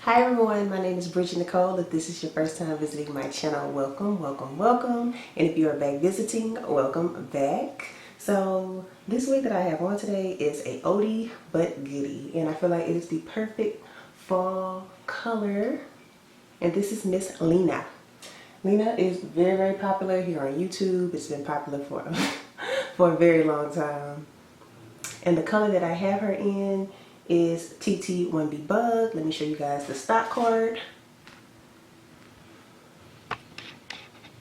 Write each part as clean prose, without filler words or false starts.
Hi everyone, my name is Bridget Nicole. If this is your first time visiting my channel, welcome, welcome, welcome. And if you are back visiting, welcome back. So this wig that I have on today is a oldie but goodie, and I feel like it is the perfect fall color. And this is Miss Lyna. Lyna is very, very popular here on YouTube. It's been popular for for a very long time. And the color that I have her in is TT1B Bug. Let me show you guys the stock card.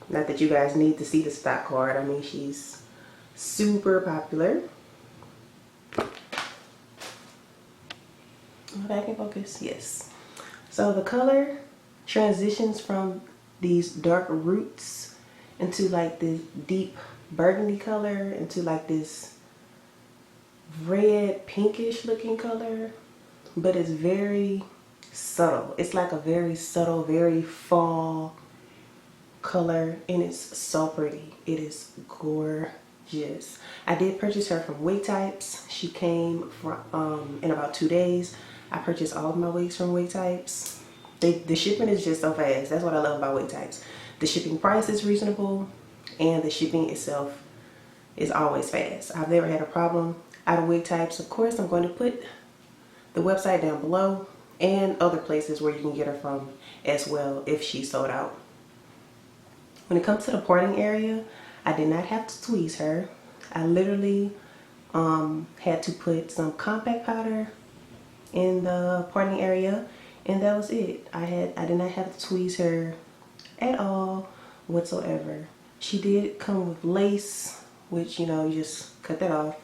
Not that you guys need to see the stock card. I mean, she's super popular. Back in focus, yes. So the color transitions from these dark roots into like this deep burgundy color into like this red pinkish looking color, but it's very subtle. It's like a very subtle, very fall color, and it's so pretty. It is gorgeous. I did purchase her from Wig Types. She came from in about 2 days. I purchased all of my wigs from Wig Types. The shipping is just so fast. That's what I love about Wig Types. The shipping price is reasonable, and the shipping itself is always fast. I've never had a problem out of Wig Types. Of course, I'm going to put the website down below and other places where you can get her from as well if she's sold out. When it comes to the parting area, I did not have to tweeze her. I literally had to put some compact powder in the parting area, and that was it. I did not have to tweeze her at all whatsoever. She did come with lace, which, you know, you just cut that off.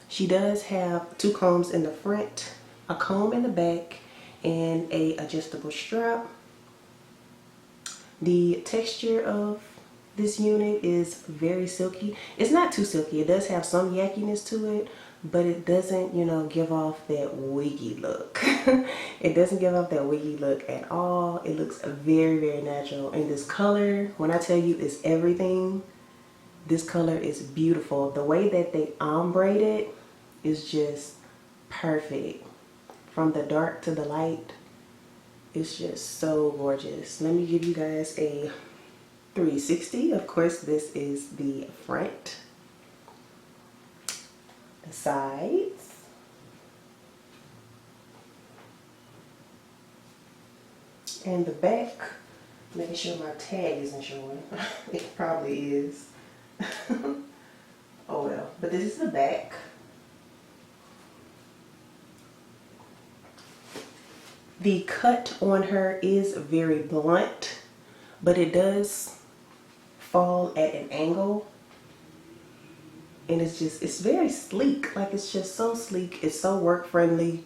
She does have 2 combs in the front, a comb in the back, and a adjustable strap. The texture of this unit is very silky. It's not too silky. It does have some yuckiness to it, but it doesn't, you know, give off that wiggy look. It doesn't give off that wiggy look at all. It looks very, very natural. And this color, when I tell you it's everything, this color is beautiful. The way that they ombre it is just perfect. From the dark to the light, it's just so gorgeous. Let me give you guys a 360. Of course, this is the front, the sides, and the back. Making sure my tag isn't showing. It probably is. Oh well, but this is the back. The cut on her is very blunt, but it does fall at an angle, and it's very sleek. Like, it's just so sleek. It's so work friendly.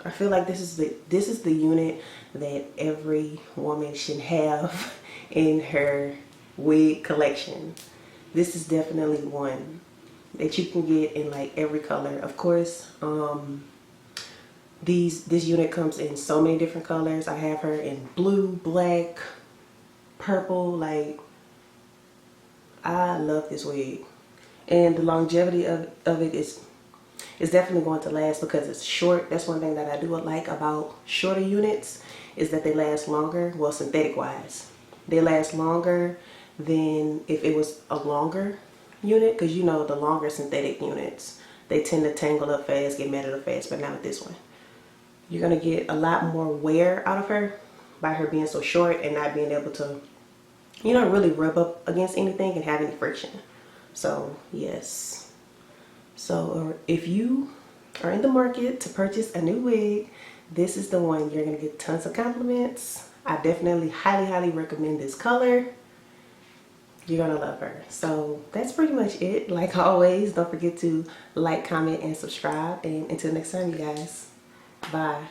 I feel like this is the unit that every woman should have in her wig collection. This is definitely one that you can get in like every color. Of course, this unit comes in so many different colors. I have her in blue, black, purple. Like, I love this wig, and the longevity of it is definitely going to last because it's short. That's one thing that I do like about shorter units, is that they last longer. Well, synthetic wise, they last longer than if it was a longer unit, because, you know, the longer synthetic units, they tend to tangle up fast, get matted up fast. But not with this one. You're going to get a lot more wear out of her by her being so short and not being able to, you know, really rub up against anything and have any friction. So, yes. So, if you are in the market to purchase a new wig, this is the one. You're going to get tons of compliments. I definitely highly, highly recommend this color. You're going to love her. So, that's pretty much it. Like always, don't forget to like, comment, and subscribe. And until next time, you guys. Bye.